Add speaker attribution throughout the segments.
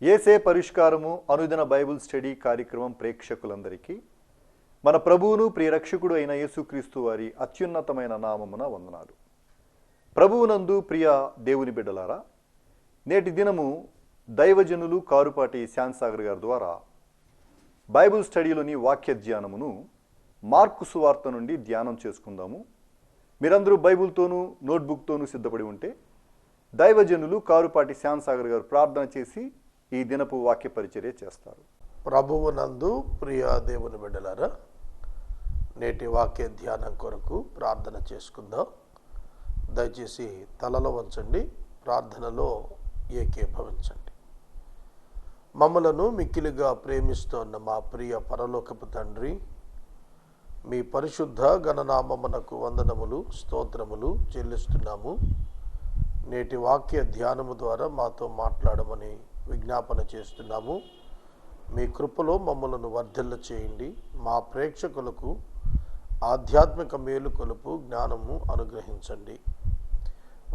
Speaker 1: ఏసే పరిష్కారము అనుదిన Bible study కార్యక్రమం ప్రేక్షకులందరికీ మన ప్రభువును ప్రియరక్షకుడు అయిన యేసుక్రీస్తు వారి అత్యున్నతమైన నామమున వందనాలు. ప్రభువునందు ప్రియ దేవుని బిడ్డలారా, నేటి దినము దైవజనులు కారుపాటి శాంతసాగర్ గారి ద్వారా బైబిల్ స్టడీలోని వాక్య ధ్యానమును మార్కు సువార్త నుండి ధ్యానం చేసుకుందాము. మీరందరూ బైబిల్తోనూ నోట్బుక్తోనూ సిద్ధపడి ఉంటే దైవజనులు కారుపాటి శాంతసాగర్ గారు ప్రార్థన చేసి ఈ దినపు వాక్య పరిచర్య చేస్తారు.
Speaker 2: ప్రభువునందు ప్రియ దేవుని బిడ్డలారా, నేటి వాక్య ధ్యానం కొరకు ప్రార్థన చేసుకుందాం. దయచేసి తలలో వంచండి, ప్రార్థనలో ఏకీభవించండి. మమ్మలను మిక్కిలిగా ప్రేమిస్తున్న మా ప్రియ పరలోకపు తండ్రి, మీ పరిశుద్ధ గణనామమునకు వందనములు స్తోత్రములు చెల్లిస్తున్నాము. నేటి వాక్య ధ్యానము ద్వారా మాతో మాట్లాడమని విజ్ఞాపన చేస్తున్నాము. మీ కృపలో మమ్మలను వర్ధిల్ల చేయండి. మా ప్రేక్షకులకు ఆధ్యాత్మిక మేలుకొలుపు జ్ఞానము అనుగ్రహించండి.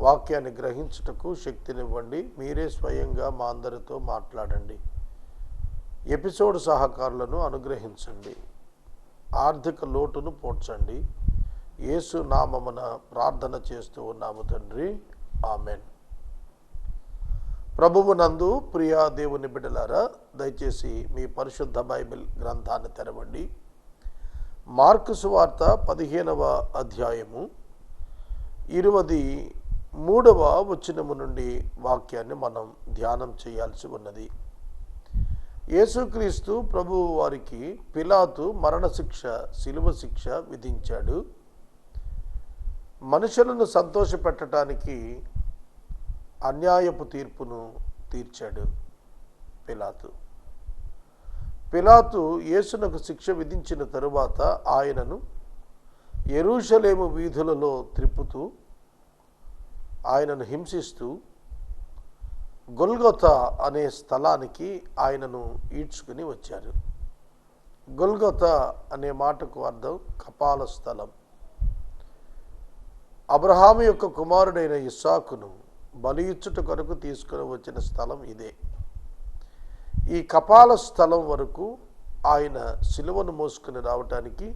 Speaker 2: వాక్యాన్ని గ్రహించుటకు శక్తినివ్వండి. మీరే స్వయంగా మా అందరితో మాట్లాడండి. ఎపిసోడ్ సహకారులను అనుగ్రహించండి. ఆర్థిక లోటును పోడ్చండి. యేసు నామమున ప్రార్థన చేస్తూ ఉన్నాము తండ్రి, ఆమెన్. ప్రభువునందు ప్రియ దేవుని బిడ్డలారా, దయచేసి మీ పరిశుద్ధ బైబిల్ గ్రంథాన్ని తెరవండి. మార్కు సువార్త 15వ అధ్యాయము 23వ వచనము నుండి వాక్యాన్ని మనం ధ్యానం చేయాల్సి ఉన్నది. యేసుక్రీస్తు ప్రభువు వారికి పిలాతు మరణశిక్ష, శిలువ శిక్ష విధించాడు. మనుషులను సంతోషపెట్టడానికి అన్యాయపు తీర్పును తీర్చాడు పిలాతు యేసునకు శిక్ష విధించిన తరువాత ఆయనను యెరూషలేము వీధులలో త్రిప్పుతూ, ఆయనను హింసిస్తూ గొల్గొతా అనే స్థలానికి ఆయనను ఈడ్చుకుని వచ్చారు. గొల్గొతా అనే మాటకు అర్థం కపాల స్థలం. అబ్రహాము యొక్క కుమారుడైన ఇస్సాకును బలియిచ్చుట కొరకు తీసుకుని వచ్చిన స్థలం ఇదే. ఈ కపాల స్థలం వరకు ఆయన శిలువను మోసుకుని రావటానికి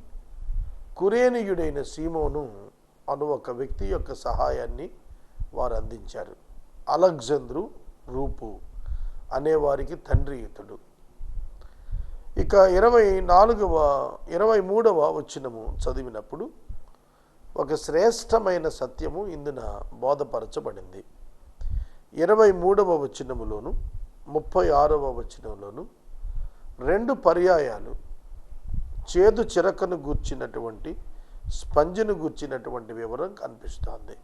Speaker 2: కురేనీయుడైన సీమోను అను ఒక వ్యక్తి యొక్క సహాయాన్ని వారు అందించారు. అలెగ్జాంద్రు రూపు అనేవారికి తండ్రి ఇతడు. ఇక 23వ వచనము చదివినప్పుడు ఒక శ్రేష్టమైన సత్యము ఇందున బోధపరచబడింది. 23వ వచనములోను 36వ వచనంలోను 2 పర్యాయాలు చేదు చిరకను గూర్చినటువంటి, స్పంజిను గూర్చినటువంటి వివరం కనిపిస్తోంది.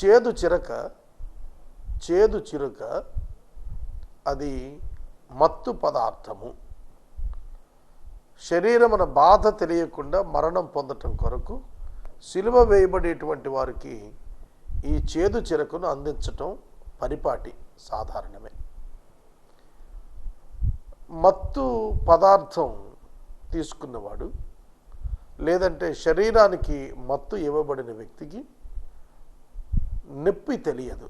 Speaker 2: చేదు చిరుక అది మత్తు పదార్థము. శరీరమున బాధ తెలియకుండా మరణం పొందటం కొరకు సిలువ వేయబడేటువంటి వారికి ఈ చేదు చిరకును అందించటం పరిపాటి, సాధారణమే. మత్తు పదార్థం తీసుకున్నవాడు, లేదంటే శరీరానికి మత్తు ఇవ్వబడిన వ్యక్తికి నొప్పి తెలియదు,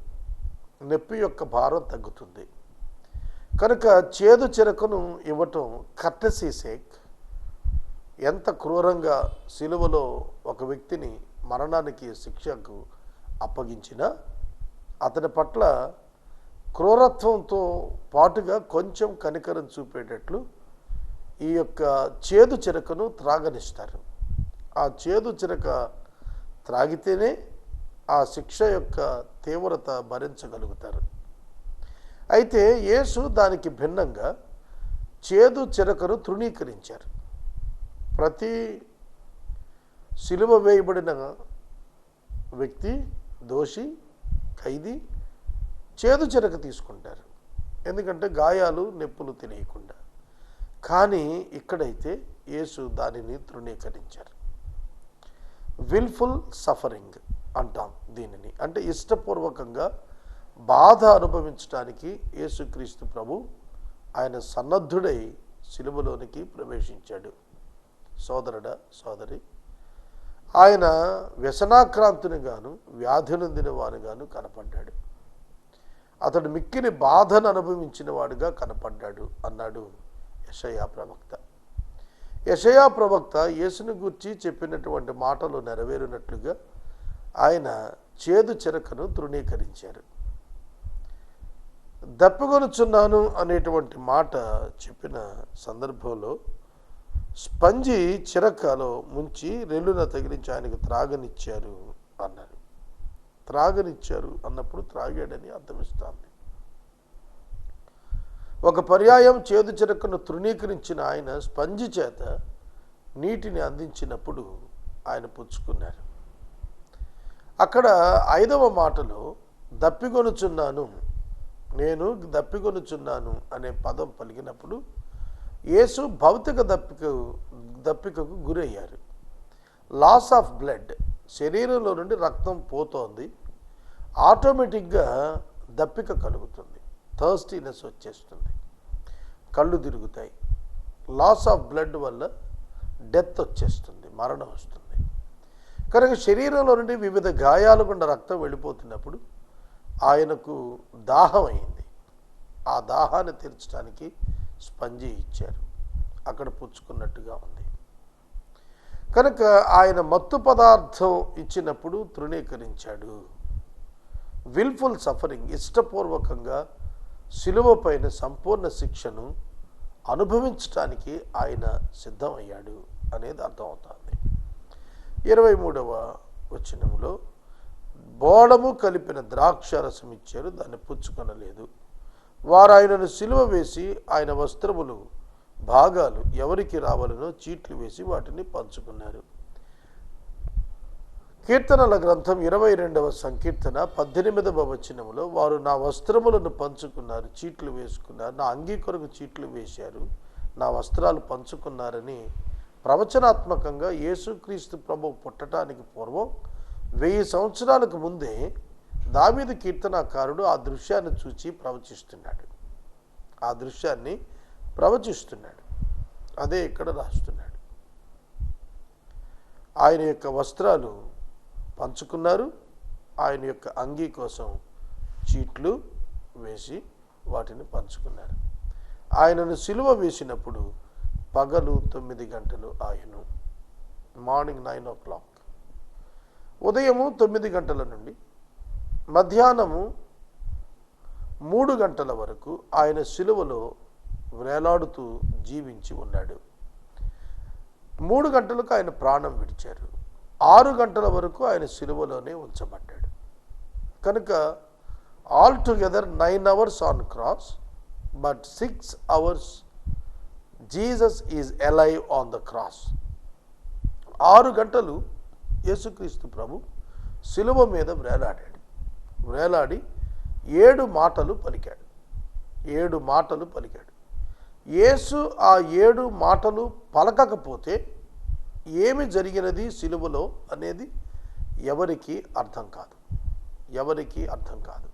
Speaker 2: నొప్పి యొక్క భారం తగ్గుతుంది. కనుక చేదు చిరకును ఇవ్వటం కర్టసీ సేక్. ఎంత క్రూరంగా సిలువలో ఒక వ్యక్తిని మరణానికి, శిక్షకు అప్పగించినా అతని పట్ల క్రూరత్వంతో పాటుగా కొంచెం కనికరం చూపేటట్లు ఈ యొక్క చేదు చిరకను త్రాగనిస్తారు. ఆ చేదు చిరక త్రాగితేనే ఆ శిక్ష యొక్క తీవ్రత భరించగలుగుతారు. అయితే యేసు దానికి భిన్నంగా చేదు చిరకను తృణీకరించారు. ప్రతి సిలువ వేయబడిన వ్యక్తి, దోషి, ఖైదీ చేదు చిరక తీసుకుంటారు, ఎందుకంటే గాయాలు, నొప్పులు తెలియకుండా. కానీ ఇక్కడైతే యేసు దానిని తృణీకరించారు. విల్ఫుల్ సఫరింగ్ అంటాం దీనిని. అంటే ఇష్టపూర్వకంగా బాధ అనుభవించడానికి యేసుక్రీస్తు ప్రభు ఆయన సన్నద్ధుడై సిలువలోనికి ప్రవేశించాడు. సోదరుడా, సోదరి, ఆయన వ్యసనాక్రాంతునిగాను, వ్యాధి నొందిన వానిగాను కనపడ్డాడు. అతడు మిక్కిలి బాధను అనుభవించిన వాడుగా కనపడ్డాడు అన్నాడు యెషయా ప్రవక్త. యెషయా ప్రవక్త యేసుని గూర్చి చెప్పినటువంటి మాటలు నెరవేరినట్లుగా ఆయన చేదు చెరకను తృణీకరించారు. దప్పికొనుచున్నాను అనేటువంటి మాట చెప్పిన సందర్భంలో స్పంజి చిరకలో ముంచి రెల్లున తగిలించి ఆయనకు త్రాగనిచ్చారు అన్నారు. త్రాగనిచ్చారు అన్నప్పుడు త్రాగాడని అర్థమిస్తుంది. ఒక పర్యాయం చేదు చిరకను తృణీకరించిన ఆయన స్పంజి చేత నీటిని అందించినప్పుడు ఆయన పుచ్చుకున్నారు. అక్కడ 5వ మాటలో దప్పికొనుచున్నాను, నేను దప్పికొనుచున్నాను అనే పదం పలికినప్పుడు యేసు భౌతిక దప్పికకు గురయ్యారు. లాస్ ఆఫ్ బ్లడ్, శరీరంలో నుండి రక్తం పోతోంది, ఆటోమేటిక్గా దప్పిక కలుగుతుంది, థర్స్టీనెస్ వచ్చేస్తుంది, కళ్ళు తిరుగుతాయి. లాస్ ఆఫ్ బ్లడ్ వల్ల డెత్ వచ్చేస్తుంది, మరణం వస్తుంది. కనుక శరీరంలో నుండి వివిధ గాయాలు గుండా రక్తం వెళ్ళిపోతున్నప్పుడు ఆయనకు దాహం అయింది. ఆ దాహాన్ని తీర్చడానికి స్పంజి ఇచ్చారు, అక్కడ పుచ్చుకున్నట్టుగా ఉంది. కనుక ఆయన మత్తు పదార్థం ఇచ్చినప్పుడు తృణీకరించాడు. విల్ఫుల్ సఫరింగ్, ఇష్టపూర్వకంగా శిలువ పైన సంపూర్ణ శిక్షను అనుభవించటానికి ఆయన సిద్ధమయ్యాడు అనేది అర్థమవుతుంది. 23వ వచనంలో బోళము కలిపిన ద్రాక్షారసం ఇచ్చారు, దాన్ని పుచ్చుకొనలేదు. వారు ఆయనను సిలువ వేసి ఆయన వస్త్రములు భాగాలు ఎవరికి రావాలనో చీట్లు వేసి వాటిని పంచుకున్నారు. కీర్తనల గ్రంథం 22వ సంకీర్తన 18వ వచనములో వారు నా వస్త్రములను పంచుకున్నారు, చీట్లు వేసుకున్నారు, నా అంగీ కొరకు చీట్లు వేశారు, నా వస్త్రాలు పంచుకున్నారని ప్రవచనాత్మకంగా యేసుక్రీస్తు ప్రభువు పుట్టడానికి పూర్వం 1000 సంవత్సరాలకు ముందే దావీదు కీర్తనాకారుడు ఆ దృశ్యాన్ని చూచి ప్రవచిస్తున్నాడు. ఆ దృశ్యాన్ని ప్రవచిస్తున్నాడు. అదే ఇక్కడ రాస్తున్నాడు. ఆయన యొక్క వస్త్రాలు పంచుకున్నారు, ఆయన యొక్క అంగీ కోసం చీట్లు వేసి వాటిని పంచుకున్నారు. ఆయనను సిలువ వేసినప్పుడు పగలు 9 గంటలు ఆయను, మార్నింగ్ 9 o'clock, ఉదయము 9 గంటల నుండి మధ్యాహ్నము 3 గంటల వరకు ఆయన సిలువలో వేలాడుతూ జీవించి ఉన్నాడు. 3 గంటలకు ఆయన ప్రాణం విడిచారు. 6 గంటల వరకు ఆయన సిలువలోనే ఉంచబడ్డాడు. కనుక all together 9 hours on cross, but 6 hours Jesus is alive on the cross. 6 గంటలు యేసుక్రీస్తు ప్రభు సిలువ మీద వేలాడాడు. వేలాడి 7 మాటలు పలికాడు. 7 మాటలు పలికాడు. యేసు ఆ 7 మాటలు పలకకపోతే ఏమి జరిగినది సిలువలో అనేది ఎవరికి అర్థం కాదు, ఎవరికి అర్థం కాదు.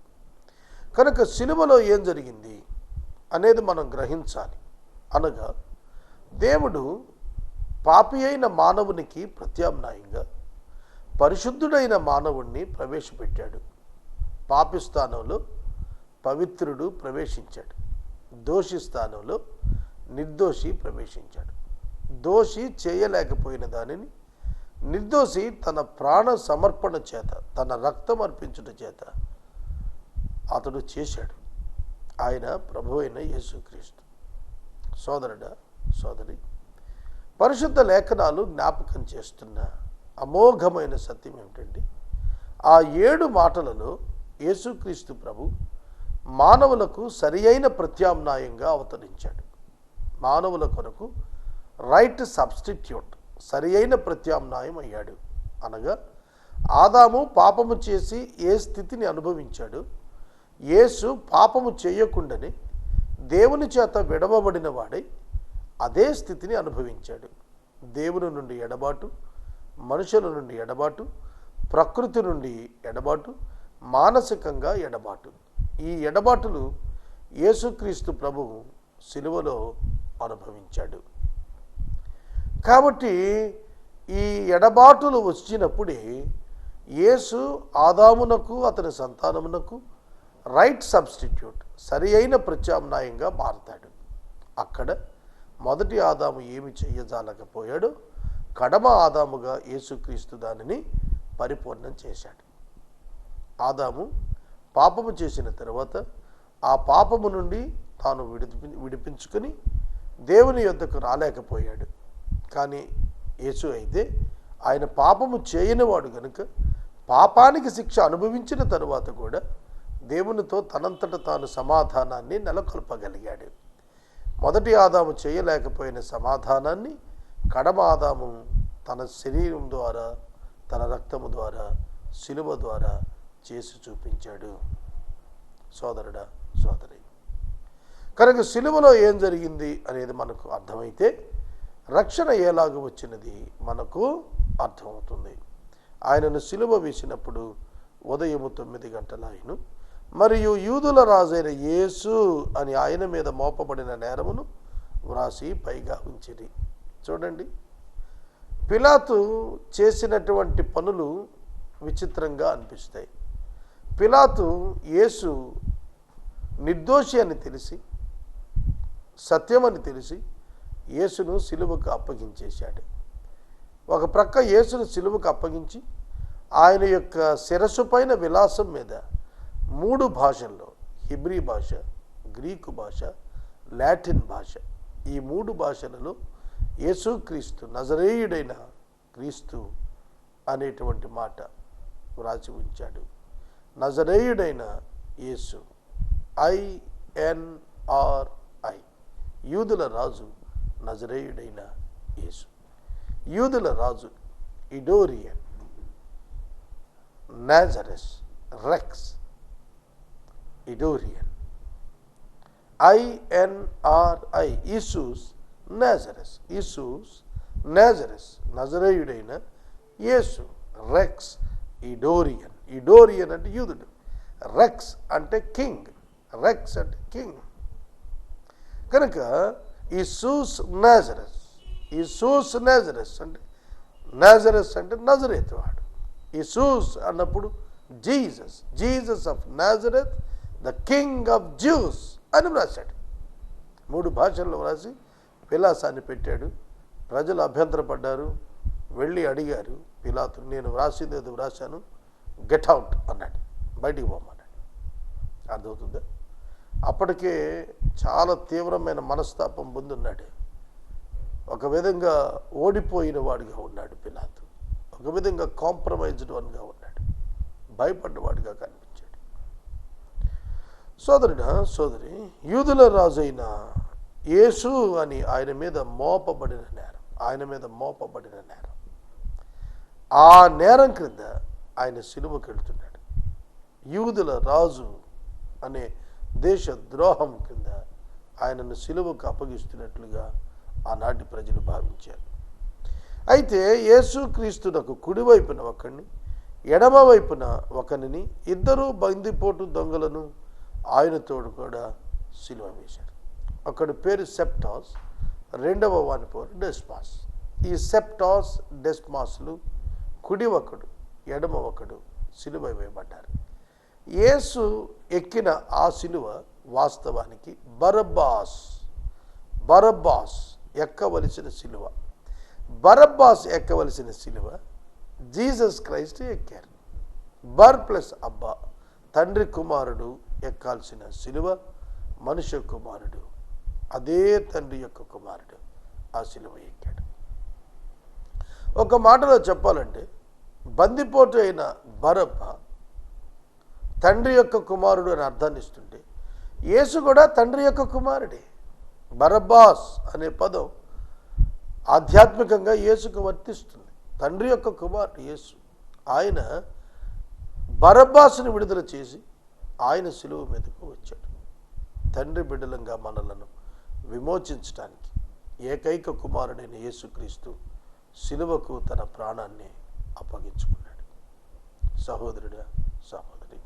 Speaker 2: కనుక సిలువలో ఏం జరిగింది అనేది మనం గ్రహించాలి. అనగా దేవుడు పాపి అయిన మానవునికి ప్రత్యామ్నాయంగా పరిశుద్ధుడైన మానవుణ్ణి ప్రవేశపెట్టాడు. పాపి స్థానంలో పవిత్రుడు ప్రవేశించాడు. దోషి స్థానంలో నిర్దోషి ప్రవేశించాడు. దోషి చేయలేకపోయిన దానిని నిర్దోషి తన ప్రాణ సమర్పణ చేత, తన రక్తం అర్పించుట చేత అతడు చేశాడు. ఆయన ప్రభు అయిన యేసుక్రీస్తు. సోదరుడా, సోదరి, పరిశుద్ధ లేఖనాలు జ్ఞాపకం చేస్తున్న అమోఘమైన సత్యం ఏమిటంటే, ఆ 7 మాటలలో యేసుక్రీస్తు ప్రభు మానవులకు సరి అయిన ప్రత్యామ్నాయంగా అవతరించాడు. మానవుల కొరకు రైట్ సబ్స్టిట్యూట్, సరి అయిన ప్రత్యామ్నాయం అయ్యాడు. అనగా ఆదాము పాపము చేసి ఏ స్థితిని అనుభవించాడు, యేసు పాపము చేయకుండానే దేవుని చేత విడవబడిన వాడై అదే స్థితిని అనుభవించాడు. దేవుని నుండి ఎడబాటు, మనుషుల నుండి ఎడబాటు, ప్రకృతి నుండి ఎడబాటు, మానసికంగా ఎడబాటు. ఈ ఎడబాటులు యేసుక్రీస్తు ప్రభువు సిలువలో అనుభవించాడు. కాబట్టి ఈ ఎడబాటులు వచ్చినప్పుడే యేసు ఆదామునకు అతని సంతానమునకు రైట్ సబ్స్టిట్యూట్, సరి అయిన ప్రత్యామ్నాయంగా మారతాడు. అక్కడ మొదటి ఆదాము ఏమి చెయ్యజాలకపోయాడో కడమ ఆదాముగా యేసుక్రీస్తు దానిని పరిపూర్ణం చేశాడు. ఆదాము పాపము చేసిన తర్వాత ఆ పాపము నుండి తాను విడిపించుకొని దేవుని యొద్దకు రాలేకపోయాడు. కానీ యేసు అయితే ఆయన పాపము చేయనివాడు గనుక పాపానికి శిక్ష అనుభవించిన తరువాత కూడా దేవునితో తనంతట తాను సమాధానాన్ని నెలకొల్పగలిగాడు. మొదటి ఆదాము చేయలేకపోయిన సమాధానాన్ని కడమ ఆదాము తన శరీరం ద్వారా, తన రక్తము ద్వారా, శిలువ ద్వారా చేసి చూపించాడు. సోదరుడా, సోదరి, కనుక శిలువలో ఏం జరిగింది అనేది మనకు అర్థమైతే రక్షణ ఎలాగ వచ్చినది మనకు అర్థమవుతుంది. ఆయనను శిలువ వేసినప్పుడు ఉదయము 9 గంటల ఆయన మరియు యూదుల రాజైన యేసు అని ఆయన మీద మోపబడిన నేరమును వ్రాసి పైగా ఉంచిరి. చూడండి, పిలాతు చేసినటువంటి పనులు విచిత్రంగా అనిపిస్తాయి. పిలాతు యేసు నిర్దోషి అని తెలిసి, సత్యమని తెలిసి యేసును సిలువకు అప్పగించేశాడు. ఒక ప్రక్క యేసును సిలువకు అప్పగించి ఆయన యొక్క శిరస్సు పైన విలాసం మీద 3 భాషల్లో, హిబ్రీ భాష, గ్రీకు భాష, లాటిన్ భాష, ఈ 3 భాషలలో యేసుక్రీస్తు, నజరేయుడైన క్రీస్తు అనేటువంటి మాట వ్రాసి ఉంచాడు. నజరేయుడైన యేసు, INRI, యూదుల రాజు నజరేయుడైన యేసు. యూదుల రాజు ఇడోరియన్, నాజరస్, రెక్స్, ఇడోరియన్. INRI, ఈసూస్ నాజరస్, ఈసూస్ నాజరస్, నజరేయుడైన యేసు. రెక్స్ ఇడోరియన్, ఇడోరియన్ అంటే యూదుడు, రెక్స్ అంటే కింగ్, రెక్స్ అంటే కింగ్. కనుక ఈసూస్ నాజరస్, ఈసూస్ నాజరస్ అంటే, నాజరస్ అంటే నజరేతు వాడు. ఈసూస్ అన్నప్పుడు Jesus, Jesus of Nazareth, the king of juice అని వ్రాశాడు. 3 భాషల్లో వ్రాసి పిలాసాన్ని పెట్టాడు. ప్రజలు అభ్యంతరపడ్డారు, వెళ్ళి అడిగారు పిలాతు, నేను వ్రాసింది ఏదో వ్రాశాను, గెట్ అవుట్ అన్నాడు, బయటికి పోమన్నాడు. అర్థమవుతుందా? అప్పటికే చాలా తీవ్రమైన మనస్తాపం పొందున్నాడు. ఒక విధంగా ఓడిపోయిన వాడిగా ఉన్నాడు పిలాతు, ఒక విధంగా కాంప్రమైజ్డ్ వన్గా ఉన్నాడు, భయపడ్డవాడిగా కనిపించాడు. సోదరుడా, సోదరి, యూదుల రాజైన యేసు అని ఆయన మీద మోపబడిన నేరం, ఆయన మీద మోపబడిన నేరం, ఆ నేరం క్రింద ఆయన సిలువకు వెళ్తున్నాడు. యూదుల రాజు అనే దేశ ద్రోహం కింద ఆయనను సిలువకు అప్పగిస్తున్నట్లుగా ఆనాటి ప్రజలు భావించారు. అయితే యేసుక్రీస్తునకు కుడివైపున ఒకరిని, ఎడమ వైపున ఒకరిని, 2 బందిపోటు దొంగలను ఆయనతోడు కూడా సిలువ వేశారు. ఒకడి పేరు సెప్టాస్, రెండవ వాని పేరు డెస్మాస్. ఈ సెప్టాస్, డెస్మాస్లు కుడి ఒకడు, ఎడమ ఒకడు సిలువ వేయబడ్డారు. యేసు ఎక్కిన ఆ సిలువ వాస్తవానికి బరబ్బాస్, బరబ్బాస్ ఎక్కవలసిన సిలువ, బరబ్బాస్ ఎక్కవలసిన సిలువ జీసస్ క్రైస్ట్ ఎక్కారు. బర్ ప్లస్ అబ్బా, తండ్రి కుమారుడు ఎక్కాల్సిన సిలువ మనుష్య కుమారుడు, అదే తండ్రి యొక్క కుమారుడు ఆ సిలువ ఎక్కాడు. ఒక మాటలో చెప్పాలంటే బందిపోటు అయిన బరబ్బ తండ్రి యొక్క కుమారుడు అని అర్థాన్ని ఇస్తుంటే యేసు కూడా తండ్రి యొక్క కుమారుడే. బరబ్బాస్ అనే పదం ఆధ్యాత్మికంగా యేసుకు వర్తిస్తుంది. తండ్రి యొక్క కుమారుడు యేసు. ఆయన బరబ్బాసుని విడుదల చేసి ఆయన సిలువ మీదకు వచ్చాడు. తండ్రి బిడ్డలంగా మనలను విమోచించడానికి ఏకైక కుమారుడైన యేసుక్రీస్తు సిలువకు తన ప్రాణాన్ని అప్పగించుకున్నాడు. సహోదరుడా, సహోదరి,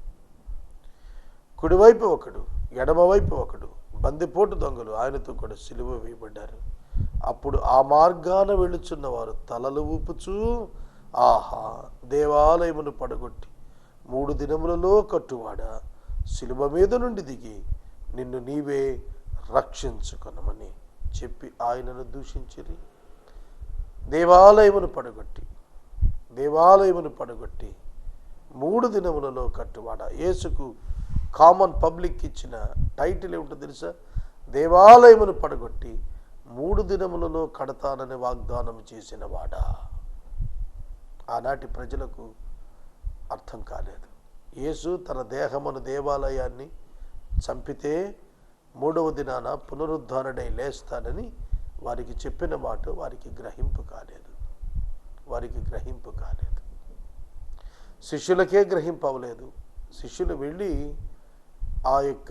Speaker 2: కుడివైపు ఒకడు, ఎడమవైపు ఒకడు బందిపోటు దొంగలు ఆయనతో కూడా సిలువ వేయబడ్డారు. అప్పుడు ఆ మార్గాన వెళుచున్న వారు తలలు ఊపుచూ, ఆహా, దేవాలయమును పడగొట్టి 3 దినములలో కట్టువాడా, శిలువ మీద నుండి దిగి నిన్ను నీవే రక్షించుకొనమని చెప్పి ఆయనను దూషించిరి. దేవాలయమును పడగొట్టి 3 దినములలో కట్టువాడ. యేసుకు కామన్ పబ్లిక్ ఇచ్చిన టైటిల్ ఏమిటో తెలుసా? దేవాలయమును పడగొట్టి 3 దినములలో కడతానని వాగ్దానం చేసిన వాడా. ఆనాటి ప్రజలకు అర్థం కాలేదు. యేసు తన దేహమును దేవాలయాన్ని చంపితే 3వ దినాన పునరుద్ధారణై లేస్తానని వారికి చెప్పిన మాట వారికి గ్రహింపు కాలేదు. శిష్యులకే గ్రహింపు అవ్వలేదు. శిష్యులు వెళ్ళి ఆ యొక్క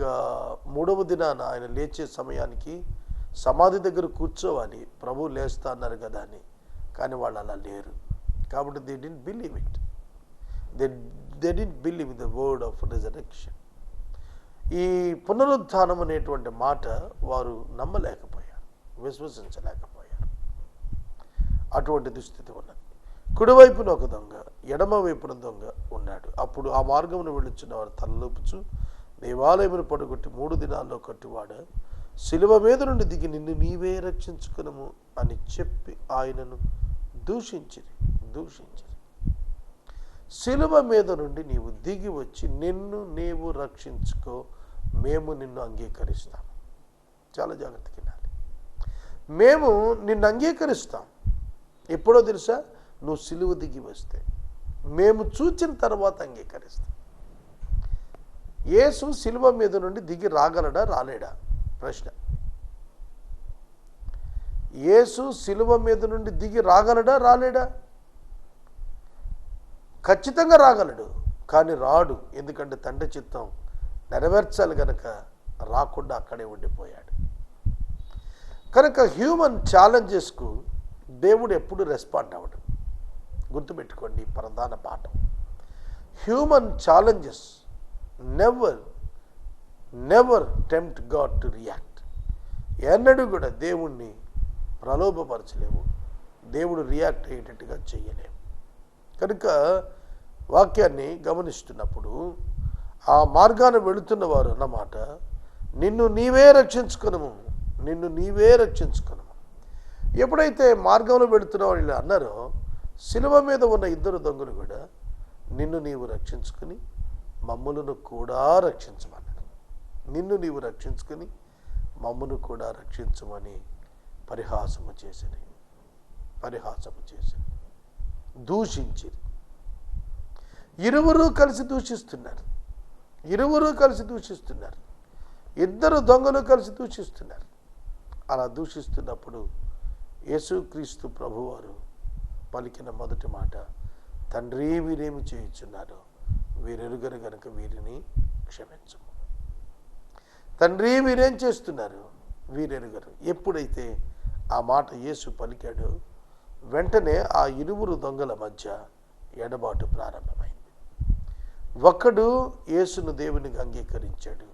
Speaker 2: 3వ దినాన ఆయన లేచే సమయానికి సమాధి దగ్గర కూర్చోవాలి, ప్రభు లేస్తా అన్నారు కదా అని. కానీ వాళ్ళు అలా లేరు. కాబట్టి they didn't believe it. They didn't believe the word of resurrection. ఈ పునరుత్థానం అనేటువంటి మాట వారు నమ్మలేకపోయారు, విశ్వసించలేకపోయారు. అటువంటి దుస్థితి ఉన్నది. కుడివైపున ఒక దొంగ, ఎడమ వైపున దొంగ ఉన్నాడు. అప్పుడు ఆ మార్గమును వెళ్ళుచున్న వారు తలలోపుచు దేవాలయమును పడగొట్టి 3 దినాల్లో కట్టువాడ, శిలువ మీద నుండి దిగి నిన్ను నీవే రక్షించుకునము అని చెప్పి ఆయనను దూషించిరి. శిలువ మీద నుండి నీవు దిగి వచ్చి నిన్ను నీవు రక్షించుకో, మేము నిన్ను అంగీకరిస్తాం. చాలా జాగ్రత్తగా వినాలి. మేము నిన్ను అంగీకరిస్తాం. ఎప్పుడో తెలుసా? నువ్వు శిలువ దిగి వస్తే. మేము చూచిన తర్వాత అంగీకరిస్తాం. యేసు శిలువ మీద నుండి దిగి రాగలడా రాలేడా? ప్రశ్న. యేసు శిలువ మీద నుండి దిగి రాగలడా రాలేడా? ఖచ్చితంగా రాగలడు, కానీ రాడు. ఎందుకంటే తండ్రి చిత్తం నెరవేర్చాలి కనుక రాకుండా అక్కడే ఉండిపోయాడు. కనుక హ్యూమన్ ఛాలెంజెస్కు దేవుడు ఎప్పుడు రెస్పాండ్ అవ్వడు. గుర్తుపెట్టుకోండి ప్రధాన పాఠం. Human challenges never tempt God to react. ఎన్నడూ కూడా దేవుణ్ణి ప్రలోభపరచలేము, దేవుడు రియాక్ట్ అయ్యేటట్టుగా చేయలేము. కనుక వాక్యాన్ని గమనిస్తున్నప్పుడు ఆ మార్గాన వెళుతున్న వారు అన్నమాట, నిన్ను నీవే రక్షించుకునము. ఎప్పుడైతే మార్గంలో వెళుతున్న వాళ్ళు ఇలా అన్నారో, శిలువ మీద ఉన్న 2 దొంగలు కూడా నిన్ను నీవు రక్షించుకుని మమ్ములను కూడా రక్షించమన్నారు. నిన్ను నీవు రక్షించుకుని మమ్మును కూడా రక్షించమని పరిహాసము చేసి దూషించి ఇరువురు కలిసి దూషిస్తున్నారు. 2 దొంగలు కలిసి దూషిస్తున్నారు. అలా దూషిస్తున్నప్పుడు యేసుక్రీస్తు ప్రభువారు పలికిన మొదటి మాట, తండ్రి వీరేమి చేయుచున్నారో వీరెరుగరు గనుక వీరిని క్షమించము. తండ్రి వీరేం చేస్తున్నారు వీరెరుగరు. ఎప్పుడైతే ఆ మాట యేసు పలికాడో వెంటనే ఆ 2 దొంగల మధ్య ఎడబాటు ప్రారంభమైంది. ఒకడు యేసును దేవునికి అంగీకరించాడు,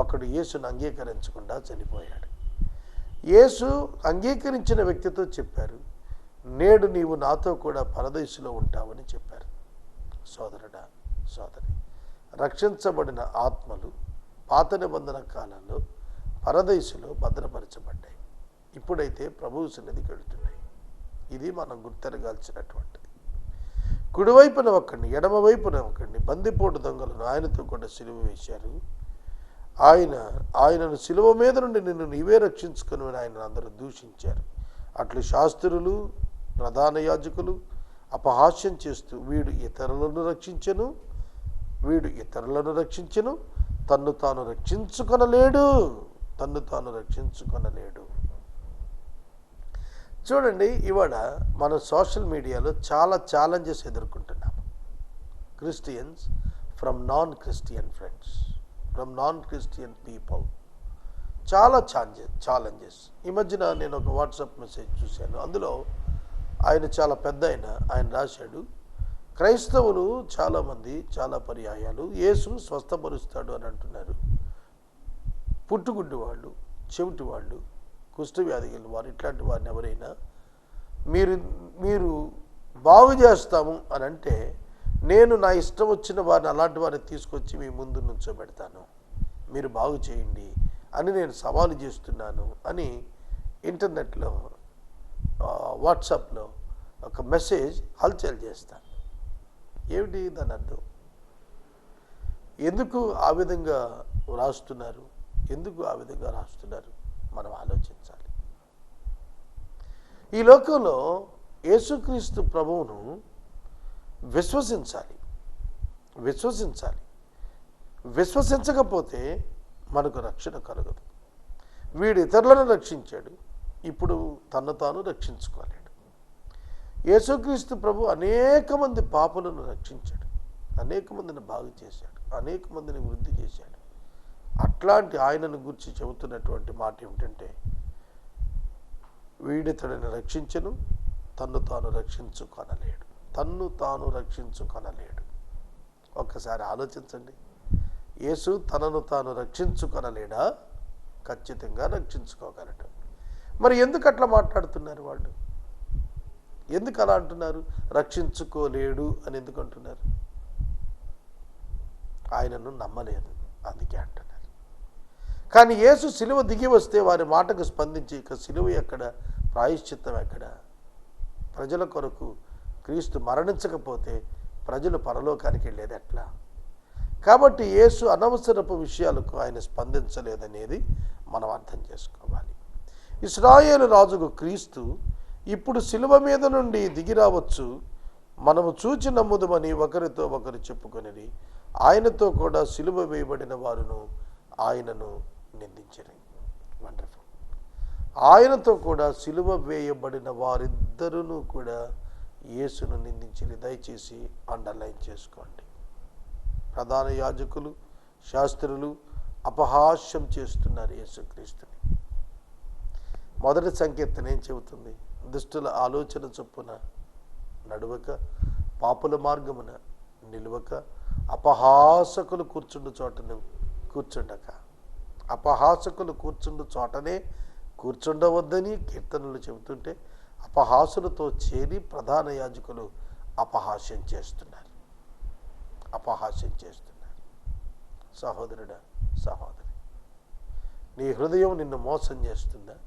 Speaker 2: ఒకడు యేసును అంగీకరించకుండా చనిపోయాడు. యేసు అంగీకరించిన వ్యక్తితో చెప్పారు, నేడు నీవు నాతో కూడా పరదేశంలో ఉంటావని చెప్పారు. సోదరుడా, సోదరి, రక్షించబడిన ఆత్మలు పాత నిబంధన కాలంలో పరదేశంలో భద్రపరచబడ్డాయి. ఇప్పుడైతే ప్రభువు సన్నిధికి వెళుతున్నాయి. ఇది మనం గుర్తెరగాల్సినటువంటిది. కుడివైపున ఒకడిని, ఎడమ వైపున ఒకడిని బందిపోటు దొంగలను ఆయనతో కూడా సిలువ వేశారు. ఆయనను సిలువ మీద నుండి నిన్ను నీవే రక్షించుకుని ఆయన అందరూ దూషించారు. అట్లు శాస్త్రులు, ప్రధాన యాజకులు అపహాస్యం చేస్తూ వీడు ఇతరులను రక్షించెను, తన్ను తాను రక్షించుకొనలేడు. చూడండి, ఇవాళ మన సోషల్ మీడియాలో చాలా ఛాలెంజెస్ ఎదుర్కొంటున్నాము. Christians from non Christian friends, from non Christian people, చాలా ఛాలెంజెస్. ఈ మధ్యన నేను ఒక వాట్సాప్ మెసేజ్ చూశాను. అందులో ఆయన చాలా పెద్ద ఆయన రాశాడు, క్రైస్తవులు చాలామంది చాలా పర్యాయాలు యేసు స్వస్థపరుస్తాడు అని అంటున్నారు. పుట్టుగుడ్డి వాళ్ళు, చెవిటి వాళ్ళు, కుష్ఠవ్యాధి కలిగిన వారు, ఇట్లాంటి వారిని ఎవరైనా మీరు బాగు చేస్తాము అని అంటే నేను నా ఇష్టం వచ్చిన వారిని, అలాంటి వారిని తీసుకొచ్చి మీ ముందు నుంచోబెడతాను, మీరు బాగు చేయండి అని నేను సవాలు చేస్తున్నాను అని ఇంటర్నెట్లో, వాట్సాప్లో ఒక మెసేజ్ హల్చల్ చేస్తాను. ఏమిటి దాని అర్థం? ఎందుకు ఆ విధంగా రాస్తున్నారు? ఎందుకు ఆ విధంగా రాస్తున్నారు? మనం ఆలోచించాలి. ఈ లోకంలో యేసుక్రీస్తు ప్రభువును విశ్వసించాలి. విశ్వసించకపోతే మనకు రక్షణ కలగదు. వీడు ఇతరులను రక్షించాడు, ఇప్పుడు తన్ను తాను రక్షించుకోలేడు. యేసుక్రీస్తు ప్రభు అనేక మంది పాపులను రక్షించాడు, అనేక మందిని బాగు చేశాడు, అనేక మందిని వృద్ధి చేశాడు. అట్లాంటి ఆయనను గురించి చెబుతున్నటువంటి మాట ఏమిటంటే, వీడితడిని రక్షించను, తన్ను తాను రక్షించుకొనలేడు. ఒక్కసారి ఆలోచించండి. యేసు తనను తాను రక్షించుకొనలేడా? ఖచ్చితంగా రక్షించుకోగలడు. మరి ఎందుకు అట్లా మాట్లాడుతున్నారు వాళ్ళు? ఎందుకు అలా అంటున్నారు? రక్షించుకోలేడు అని ఎందుకు అంటున్నారు? ఆయనను నమ్మలేదు, అందుకే అంటున్నారు. కానీ యేసు సిలువ దిగి వస్తే వారి మాటకు స్పందించి, ఇక సిలువ ఎక్కడ, ప్రాయశ్చిత్తం ఎక్కడ? ప్రజల కొరకు క్రీస్తు మరణించకపోతే ప్రజలు పరలోకానికి వెళ్ళేది ఎట్లా? కాబట్టి యేసు అనవసరపు విషయాలకు ఆయన స్పందించలేదనేది మనం అర్థం చేసుకోవాలి. ఇశ్రాయేలు రాజుకు క్రీస్తు ఇప్పుడు సిలువ మీద నుండి దిగి రావచ్చు, మనము చూచి నమ్ముదమని ఒకరితో ఒకరు చెప్పుకొనిరి. ఆయనతో కూడా సిలువ వేయబడిన వారును ఆయనను నిందించిరి. వండర్ఫుల్. ఆయనతో కూడా సిలువ వేయబడిన వారిద్దరును కూడా యేసును నిందించిరి. దయచేసి అండర్లైన్ చేసుకోండి. ప్రధాన యాజకులు, శాస్త్రులు అపహాస్యం చేస్తున్నారు యేసుక్రీస్తుని. మొదటి సంకీర్తన ఏం చెబుతుంది? దుష్టుల ఆలోచన చొప్పున నడువక, పాపుల మార్గమున నిలువక, అపహాసకులు కూర్చుండు చోటను కూర్చుండక. అపహాసకులు కూర్చుండు చోటనే కూర్చుండవద్దని కీర్తనలు చెబుతుంటే, అపహాసులతో చేరి ప్రధాన యాజకులు అపహాస్యం చేస్తున్నారు. సహోదరుడా, సహోదరి, నీ హృదయం నిన్ను మోసం చేస్తుందా?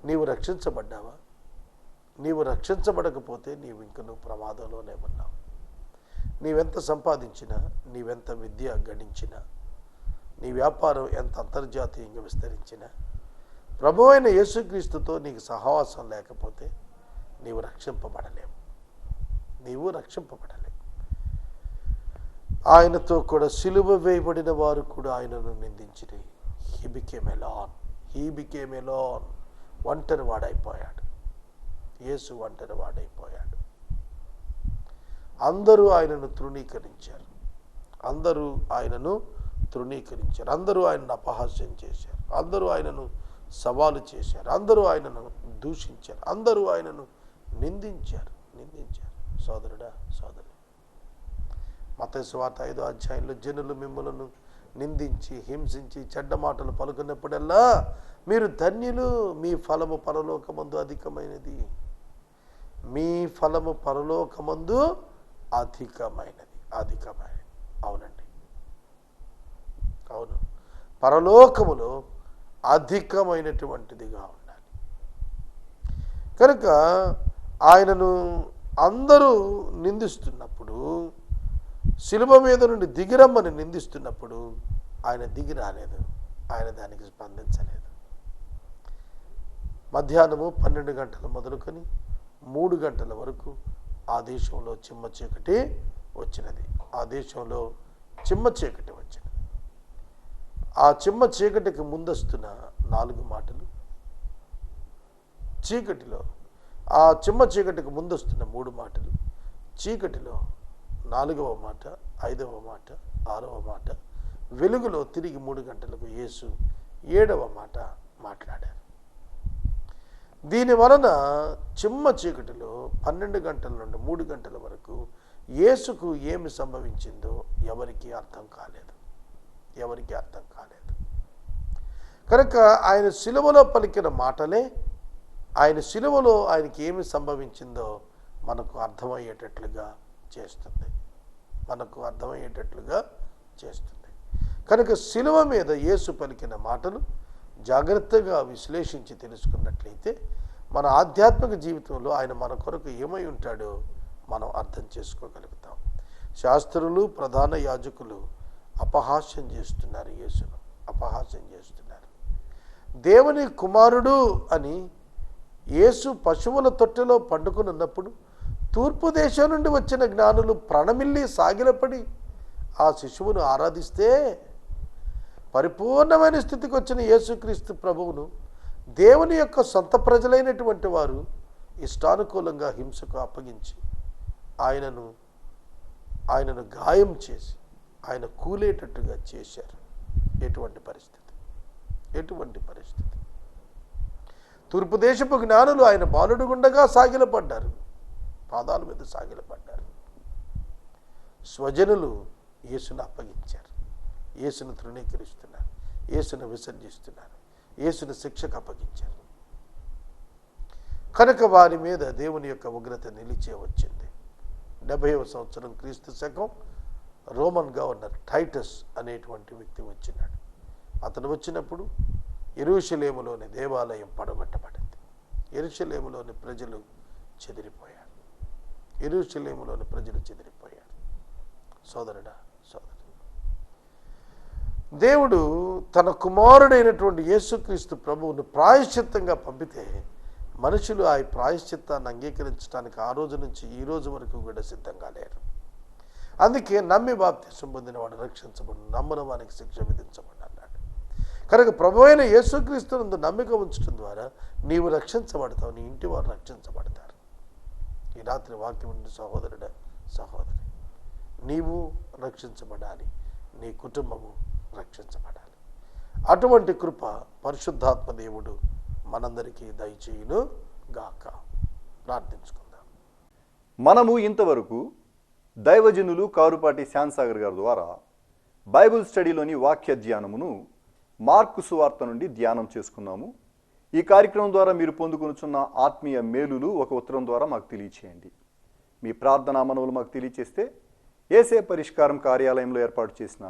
Speaker 2: నీవు రక్షించబడ్డావా? నీవు రక్షించబడకపోతే నువ్వు ప్రమాదంలోనే ఉన్నావు. నీవెంత సంపాదించినా, నీవెంత విద్య గణించినా, నీ వ్యాపారం ఎంత అంతర్జాతీయంగా విస్తరించినా, ప్రభు అయిన యేసుక్రీస్తుతో నీకు సహవాసం లేకపోతే నీవు రక్షింపబడలేవు. ఆయనతో కూడా సిలువ వేయబడిన వారు కూడా ఆయనను నిందించిరి. He became alone. ఒంటరి వాడైపోయాడు. యేసు ఒంటరి వాడైపోయాడు. అందరూ ఆయనను తృణీకరించారు. అందరూ ఆయనను అపహాస్యం చేశారు. అందరూ ఆయనను సవాలు చేశారు. అందరూ ఆయనను దూషించారు. అందరూ ఆయనను నిందించారు. సోదరుడా, సోదరి, మత్తయి సువార్త 5వ అధ్యాయంలో జనులు మిమ్మలను నిందించి, హింసించి, చెడ్డ మాటలు పలుకున్నప్పుడల్లా మీరు ధన్యులు, మీ ఫలము పరలోకమందు అధికమైనది. అవునండి, అవును. పరలోకములో అధికమైనటువంటిదిగా ఉండాలి. కనుక ఆయనను అందరూ నిందిస్తున్నప్పుడు, శిలువ మీద నుండి దిగిరమ్మని నిందిస్తున్నప్పుడు ఆయన దిగి రాలేదు. ఆయన దానికి స్పందించలేదు. మధ్యాహ్నము 12 గంటలు మొదలుకొని 3 గంటల వరకు ఆ దేశంలో చిమ్మ చీకటి వచ్చినది. ఆ చిమ్మ చీకటికి ముందస్తున్న 4 మాటలు, చీకటిలో ఆ చిమ్మ చీకటికి ముందొస్తున్న 3 మాటలు, చీకటిలో 4వ మాట, 5వ మాట, 6వ మాట, వెలుగులో తిరిగి 3 గంటలకు యేసు 7వ మాట మాట్లాడారు. దీని వలన చిమ్మ చీకటిలో 12 గంటల నుండి 3 గంటల వరకు యేసుకు ఏమి సంభవించిందో ఎవరికీ అర్థం కాలేదు. కనుక ఆయన శిలువలో పలికిన మాటలే, ఆయన శిలువలో ఆయనకి ఏమి సంభవించిందో మనకు అర్థమయ్యేటట్లుగా చేస్తుంది. మనకు అర్థమయ్యేటట్లుగా చేస్తుంది. కనుక శిలువ మీద యేసు పలికిన మాటలు జాగ్రత్తగా విశ్లేషించి తెలుసుకున్నట్లయితే మన ఆధ్యాత్మిక జీవితంలో ఆయన మన కొరకు ఏమై ఉంటాడో మనం అర్థం చేసుకోగలుగుతాం. శాస్త్రులు, ప్రధాన యాజకులు అపహాస్యం చేస్తున్నారు, యేసును అపహాస్యం చేస్తున్నారు. దేవుని కుమారుడు అని యేసు పశువుల తొట్టెలో పండుకొని ఉన్నప్పుడు తూర్పు దేశం నుండి వచ్చిన జ్ఞానులు ప్రణమిల్లి సాగిలపడి ఆ శిశువును ఆరాధిస్తే, పరిపూర్ణమైన స్థితికి వచ్చిన యేసుక్రీస్తు ప్రభువును దేవుని యొక్క సొంత ప్రజలైనటువంటి వారు ఇష్టానుకూలంగా హింసకు అప్పగించి ఆయనను గాయం చేసి ఆయన కూలేటట్టుగా చేశారు. ఎటువంటి పరిస్థితి, ఎటువంటి పరిస్థితి! తూర్పు దేశపు జ్ఞానులు ఆయన బాలుడు గుండగా సాగిలపడ్డారు, పాదాల మీద సాగిలపడ్డారు. స్వజనులు యేసును అప్పగించారు, యేసును తృణీకరిస్తున్నారు, యేసును విసర్జిస్తున్నారు, యేసును శిక్షకు అప్పగించారు. కనుక వారి మీద దేవుని యొక్క ఉగ్రత నిలిచే వచ్చింది. 70వ సంవత్సరం క్రీస్తు శకం రోమన్ గవర్నర్ టైటస్ అనేటువంటి వ్యక్తి వచ్చినాడు. అతను వచ్చినప్పుడు యెరూషలేములోని దేవాలయం పడగొట్టబడింది. యెరూషలేములోని ప్రజలు చెదిరిపోయారు. యెరూషలేములోని ప్రజలు చెదిరిపోయారు. సోదరుడా, సోదరు, దేవుడు తన కుమారుడైనటువంటి యేసుక్రీస్తు ప్రభువును ప్రాయశ్చిత్తంగా పంపితే మనుషులు ఆ ప్రాయశ్చిత్తాన్ని అంగీకరించడానికి ఆ రోజు నుంచి ఈ రోజు వరకు కూడా సిద్ధంగా లేరు. అందుకే నమ్మి బాప్తిసం పొందిన వాడు రక్షించబడు, నమ్మని వానికి శిక్ష విధించబడి అన్నాడు. కనుక ప్రభు అయిన యేసుక్రీస్తునందు నమ్మిక ఉంచడం ద్వారా నీవు రక్షించబడతావు, నీ ఇంటి వారు రక్షించబడతారు. ఈ రాత్రి వాక్యం నుండి సహోదరుడా, సహోదరి, నీవు రక్షించబడాలి, నీ కుటుంబము రక్షించబడాలి. అటువంటి కృప పరిశుద్ధాత్మ దేవుడు మనందరికీ దయచేయును గాక. ప్రార్థించుకుందాం.
Speaker 1: మనము ఇంతవరకు దైవజనులు కారుపాటి శ్యాన్సాగర్ గారి ద్వారా బైబిల్ స్టడీలోని వాక్య ధ్యానమును మార్కు సువార్త నుండి ధ్యానం చేసుకున్నాము. ఈ కార్యక్రమం ద్వారా మీరు పొందుకొనుచున్న ఆత్మీయ మేలులు ఒక ఉత్తరం ద్వారా మాకు తెలియచేయండి. మీ ప్రార్థనా మనవులు మాకు తెలియచేస్తే ఏసే పరిష్కారం కార్యాలయంలో ఏర్పాటు చేసిన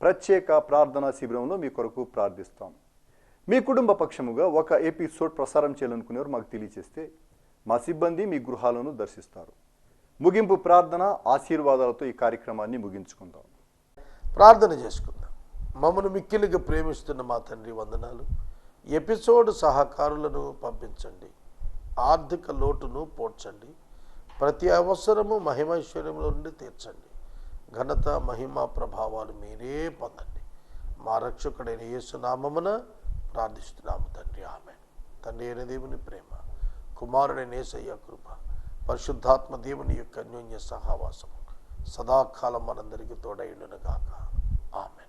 Speaker 1: ప్రత్యేక ప్రార్థనా శిబిరంలో మీ కొరకు ప్రార్థిస్తాం. మీ కుటుంబ పక్షముగా ఒక ఎపిసోడ్ ప్రసారం చేయాలనుకునేవారు మాకు తెలియచేస్తే మా సిబ్బంది మీ గృహాలను దర్శిస్తారు. ముగింపు ప్రార్థన ఆశీర్వాదాలతో ఈ కార్యక్రమాన్ని ముగించుకుందాం.
Speaker 2: ప్రార్థన చేసుకుందాం. మమ్మల్ని మిక్కిలిగా ప్రేమిస్తున్న మా తండ్రి, వందనాలు. ఎపిసోడ్ సహకారులను పంపించండి, ఆర్థిక లోటును పోడ్చండి, ప్రతి అవసరము మహిమైశ్వర్యంలో నుండి తీర్చండి. ఘనత, మహిమ, ప్రభావాలు మీరే పొందండి. మా రక్షకుడైన యేసు నామమున ప్రార్థిస్తున్నాము తండ్రి, ఆమేన్. తండ్రి అయిన దేవుని ప్రేమ, కుమారుడైన యేసయ్య కృప, పరిశుద్ధాత్మ దేవుని యొక్క అన్యోన్య సహవాసము సదాకాలం మనందరికీ తోడైండును గాక. ఆమేన్.